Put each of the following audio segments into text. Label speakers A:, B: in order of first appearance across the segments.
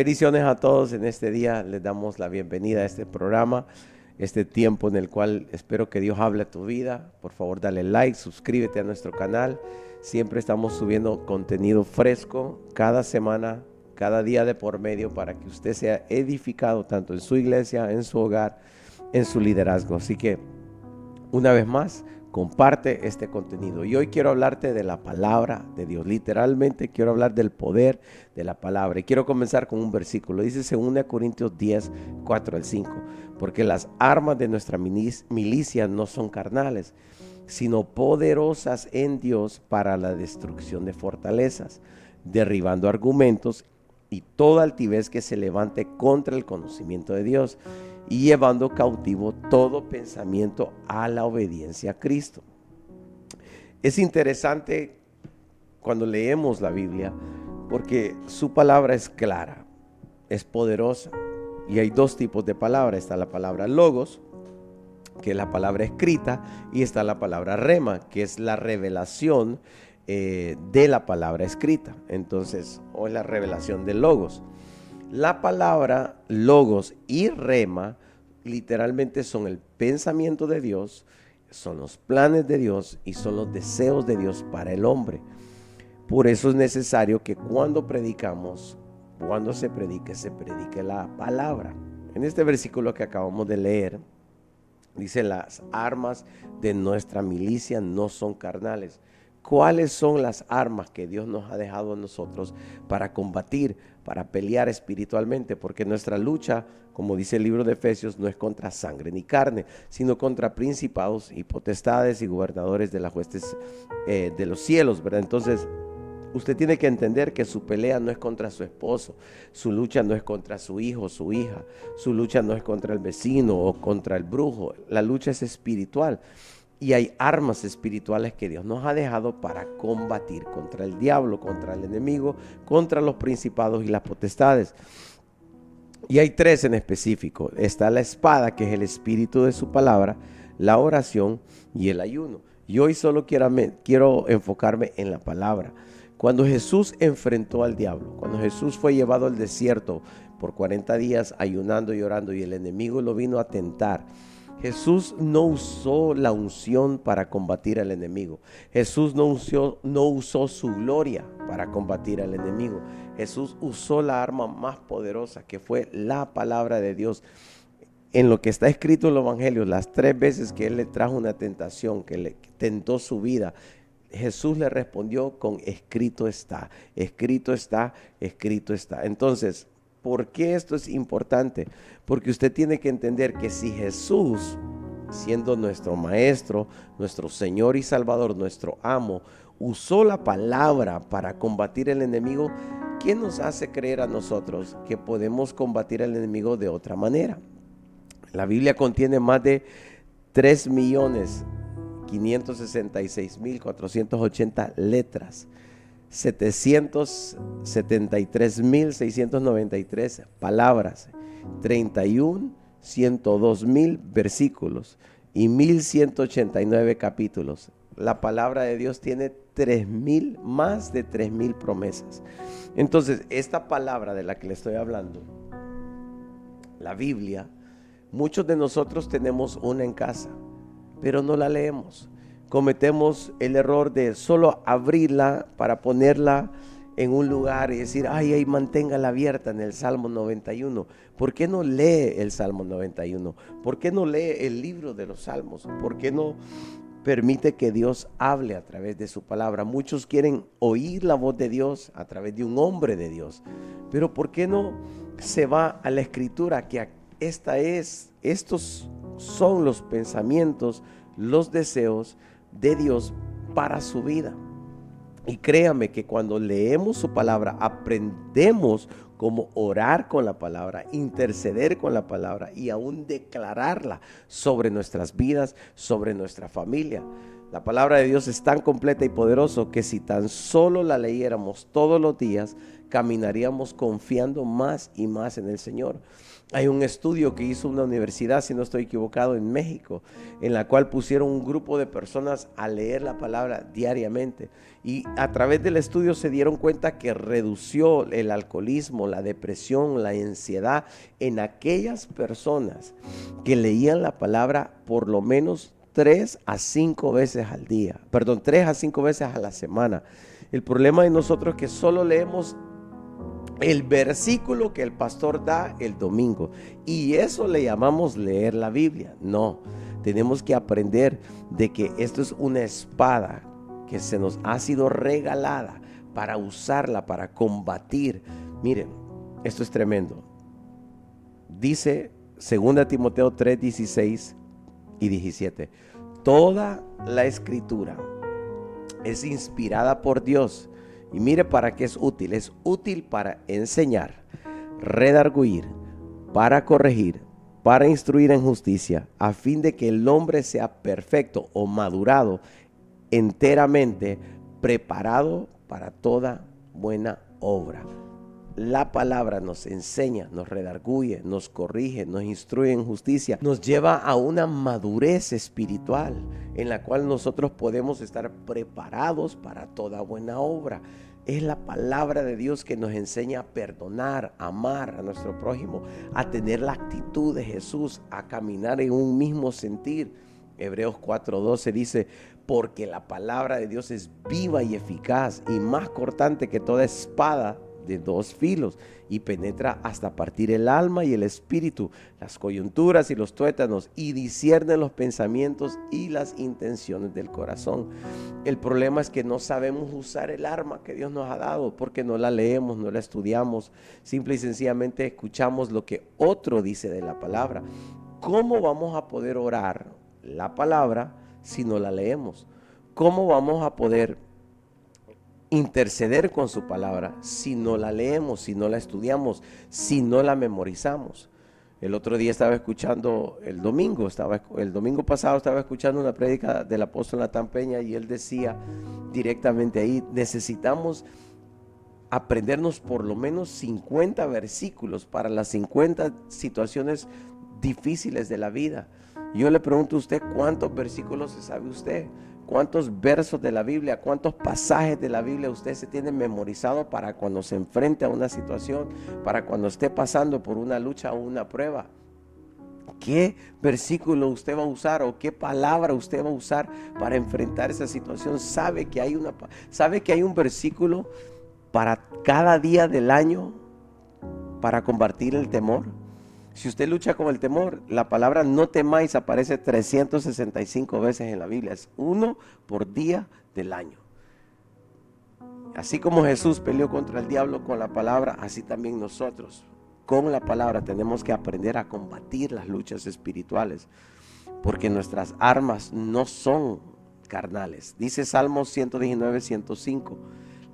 A: Bendiciones a todos en este día. Les damos la bienvenida a este programa, este tiempo en el cual espero que Dios hable a tu vida. Por favor, dale like, suscríbete a nuestro canal. Siempre estamos subiendo contenido fresco cada semana, cada día de por medio para que usted sea edificado tanto en su iglesia, en su hogar, en su liderazgo. Así que, una vez más, comparte este contenido. Y hoy quiero hablarte de la palabra de Dios. Literalmente quiero hablar del poder de la palabra. Y quiero comenzar con un versículo. Dice 2 Corintios 10, 4 al 5. Porque las armas de nuestra milicia no son carnales, sino poderosas en Dios para la destrucción de fortalezas, derribando argumentos y toda altivez que se levante contra el conocimiento de Dios, y llevando cautivo todo pensamiento a la obediencia a Cristo. Es interesante cuando leemos la Biblia porque su palabra es clara, es poderosa, y hay dos tipos de palabra. Está la palabra logos, que es la palabra escrita, y está la palabra rema, que es la revelación de la palabra escrita. Entonces, o es la revelación de logos. La palabra logos y rema literalmente son el pensamiento de Dios, son los planes de Dios y son los deseos de Dios para el hombre. Por eso es necesario que cuando predicamos, cuando se predique la palabra. En este versículo que acabamos de leer, dice: las armas de nuestra milicia no son carnales. ¿Cuáles son las armas que Dios nos ha dejado a nosotros para combatir, para pelear espiritualmente? Porque nuestra lucha, como dice el libro de Efesios, no es contra sangre ni carne, sino contra principados y potestades y gobernadores de las huestes de los cielos, ¿verdad? Entonces, usted tiene que entender que su pelea no es contra su esposo, su lucha no es contra su hijo, su hija, su lucha no es contra el vecino o contra el brujo. La lucha es espiritual. Y hay armas espirituales que Dios nos ha dejado para combatir contra el diablo, contra el enemigo, contra los principados y las potestades. Y hay tres en específico. Está la espada, que es el espíritu de su palabra, la oración y el ayuno. Y hoy solo quiero enfocarme en la palabra. Cuando Jesús enfrentó al diablo, cuando Jesús fue llevado al desierto por 40 días ayunando y orando, y el enemigo lo vino a tentar, Jesús no usó la unción para combatir al enemigo. Jesús no usó su gloria para combatir al enemigo. Jesús usó la arma más poderosa, que fue la palabra de Dios. En lo que está escrito en los evangelios, las 3 veces que Él le trajo una tentación, que le tentó su vida, Jesús le respondió con: escrito está, escrito está, escrito está. Entonces, ¿por qué esto es importante? Porque usted tiene que entender que si Jesús, siendo nuestro maestro, nuestro Señor y Salvador, nuestro amo, usó la palabra para combatir el enemigo, ¿qué nos hace creer a nosotros que podemos combatir al enemigo de otra manera? La Biblia contiene más de 3.566.480 letras, 773.693 palabras, 102.000 versículos y 1.189 capítulos. La palabra de Dios tiene más de 3.000 promesas. Entonces, esta palabra de la que le estoy hablando, la Biblia, muchos de nosotros tenemos una en casa, pero no la leemos. Cometemos el error de solo abrirla para ponerla en un lugar y decir: ay, ahí manténgala abierta en el Salmo 91. ¿Por qué no lee el Salmo 91? ¿Por qué no lee el libro de los Salmos? ¿Por qué no permite que Dios hable a través de su palabra? Muchos quieren oír la voz de Dios a través de un hombre de Dios, pero ¿por qué no se va a la Escritura, que estos son los pensamientos, los deseos de Dios para su vida? Y créame que cuando leemos su palabra, aprendemos cómo orar con la palabra, interceder con la palabra y aún declararla sobre nuestras vidas, sobre nuestra familia. La palabra de Dios es tan completa y poderosa que si tan solo la leyéramos todos los días, caminaríamos confiando más y más en el Señor. Hay un estudio que hizo una universidad, si no estoy equivocado, en México, en la cual pusieron un grupo de personas a leer la palabra diariamente. Y a través del estudio se dieron cuenta que redució el alcoholismo, la depresión, la ansiedad en aquellas personas que leían la palabra por lo menos 3 a 5 veces al día. Perdón, 3 a 5 veces a la semana. El problema de nosotros es que solo leemos el versículo que el pastor da el domingo, y eso le llamamos leer la Biblia. No, tenemos que aprender de que esto es una espada que se nos ha sido regalada para usarla, para combatir. Miren, esto es tremendo. Dice 2 Timoteo 3, 16 y 17. Toda la escritura es inspirada por Dios. Y mire para qué es útil. Es útil para enseñar, redarguir, para corregir, para instruir en justicia, a fin de que el hombre sea perfecto o madurado, enteramente preparado para toda buena obra. La palabra nos enseña, nos redarguye, nos corrige, nos instruye en justicia, nos lleva a una madurez espiritual en la cual nosotros podemos estar preparados para toda buena obra. Es la palabra de Dios que nos enseña a perdonar, a amar a nuestro prójimo, a tener la actitud de Jesús, a caminar en un mismo sentir. Hebreos 4:12 dice: porque la palabra de Dios es viva y eficaz y más cortante que toda espada de 2 filos, y penetra hasta partir el alma y el espíritu, las coyunturas y los tuétanos, y discierne los pensamientos y las intenciones del corazón. El problema es que no sabemos usar el arma que Dios nos ha dado, porque no la leemos, no la estudiamos, simple y sencillamente escuchamos lo que otro dice de la palabra. ¿Cómo vamos a poder orar la palabra si no la leemos? ¿Cómo vamos a poder interceder con su palabra si no la leemos, si no la estudiamos, si no la memorizamos? El otro día estaba escuchando, el domingo pasado estaba escuchando una prédica del apóstol Natán Peña, y él decía directamente ahí: necesitamos aprendernos por lo menos 50 versículos para las 50 situaciones difíciles de la vida. Yo le pregunto a usted, ¿cuántos versículos se sabe usted? ¿Cuántos versos de la Biblia, cuántos pasajes de la Biblia usted se tiene memorizado para cuando se enfrente a una situación, para cuando esté pasando por una lucha o una prueba? ¿Qué versículo usted va a usar o qué palabra usted va a usar para enfrentar esa situación? ¿Sabe que hay un versículo para cada día del año para combatir el temor? Si usted lucha con el temor, la palabra no temáis aparece 365 veces en la Biblia. Es uno por día del año. Así como Jesús peleó contra el diablo con la palabra, así también nosotros con la palabra tenemos que aprender a combatir las luchas espirituales, porque nuestras armas no son carnales. Dice Salmos 119, 105: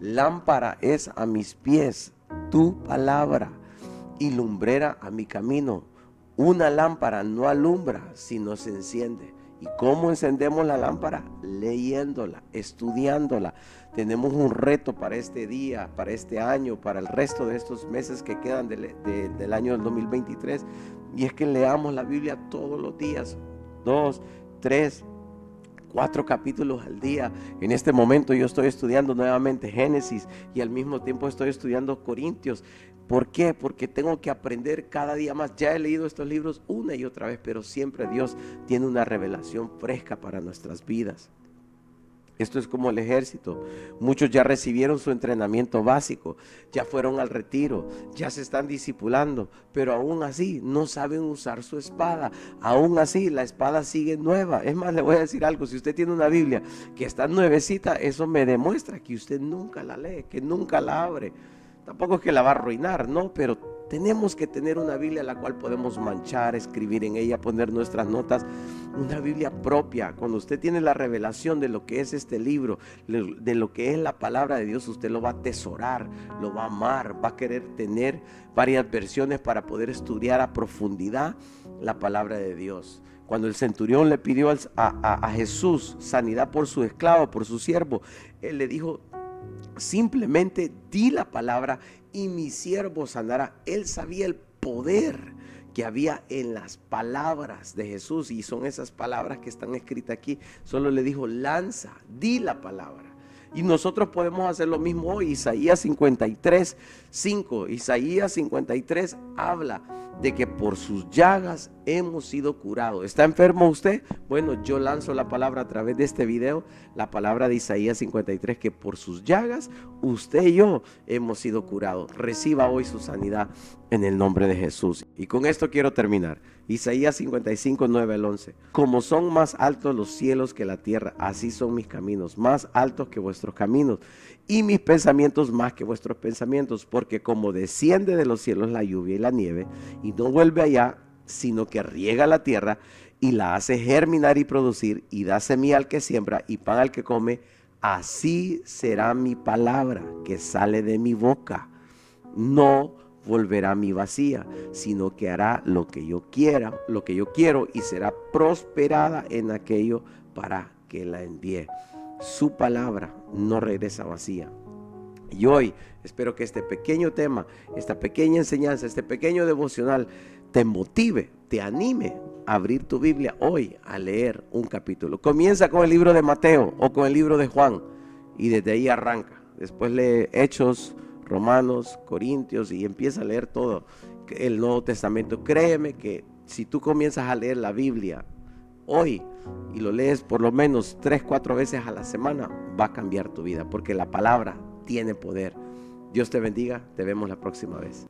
A: lámpara es a mis pies tu palabra y lumbrera a mi camino. Una lámpara no alumbra si no se enciende. ¿Y cómo encendemos la lámpara? Leyéndola, estudiándola. Tenemos un reto para este día, para este año, para el resto de estos meses que quedan del año del 2023. Y es que leamos la Biblia todos los días, 2, 3, 4 capítulos al día. En este momento yo estoy estudiando nuevamente Génesis y al mismo tiempo estoy estudiando Corintios. ¿Por qué? Porque tengo que aprender cada día más. Ya he leído estos libros una y otra vez, pero siempre Dios tiene una revelación fresca para nuestras vidas. Esto es como el ejército. Muchos ya recibieron su entrenamiento básico, ya fueron al retiro, ya se están discipulando, pero aún así no saben usar su espada. Aún así la espada sigue nueva. Es más, le voy a decir algo: si usted tiene una Biblia que está nuevecita, eso me demuestra que usted nunca la lee, que nunca la abre. Tampoco es que la va a arruinar, no, pero tenemos que tener una Biblia la cual podemos manchar, escribir en ella, poner nuestras notas. Una Biblia propia. Cuando usted tiene la revelación de lo que es este libro, de lo que es la palabra de Dios, usted lo va a atesorar, lo va a amar, va a querer tener varias versiones para poder estudiar a profundidad la palabra de Dios. Cuando el centurión le pidió a Jesús sanidad por su esclavo, por su siervo, él le dijo, simplemente di la palabra y mi siervo sanará. Él sabía el poder que había en las palabras de Jesús, y son esas palabras que están escritas aquí. Solo le dijo, lanza, di la palabra. Y nosotros podemos hacer lo mismo hoy. Isaías 53, 5. Isaías 53 habla de que por sus llagas hemos sido curados. ¿Está enfermo usted? Bueno, yo lanzo la palabra a través de este video, la palabra de Isaías 53, que por sus llagas usted y yo hemos sido curados. Reciba hoy su sanidad en el nombre de Jesús. Y con esto quiero terminar. Isaías 55, 9 al 11. Como son más altos los cielos que la tierra, así son mis caminos, más altos que vuestros caminos, y mis pensamientos más que vuestros pensamientos, porque como desciende de los cielos la lluvia y la nieve, y no vuelve allá, sino que riega la tierra y la hace germinar y producir, y da semilla al que siembra y pan al que come, así será mi palabra que sale de mi boca. No volverá a mí vacía, sino que hará lo que yo quiera, lo que yo quiero, y será prosperada en aquello para que la envíe. Su palabra no regresa vacía. Y hoy espero que este pequeño tema, esta pequeña enseñanza, este pequeño devocional te motive, te anime a abrir tu Biblia hoy a leer un capítulo. Comienza con el libro de Mateo o con el libro de Juan y desde ahí arranca. Después lee Hechos, Romanos, Corintios, y empieza a leer todo el Nuevo Testamento. Créeme que si tú comienzas a leer la Biblia hoy y lo lees por lo menos 3-4 veces a la semana, va a cambiar tu vida, porque la palabra tiene poder. Dios te bendiga, te vemos la próxima vez.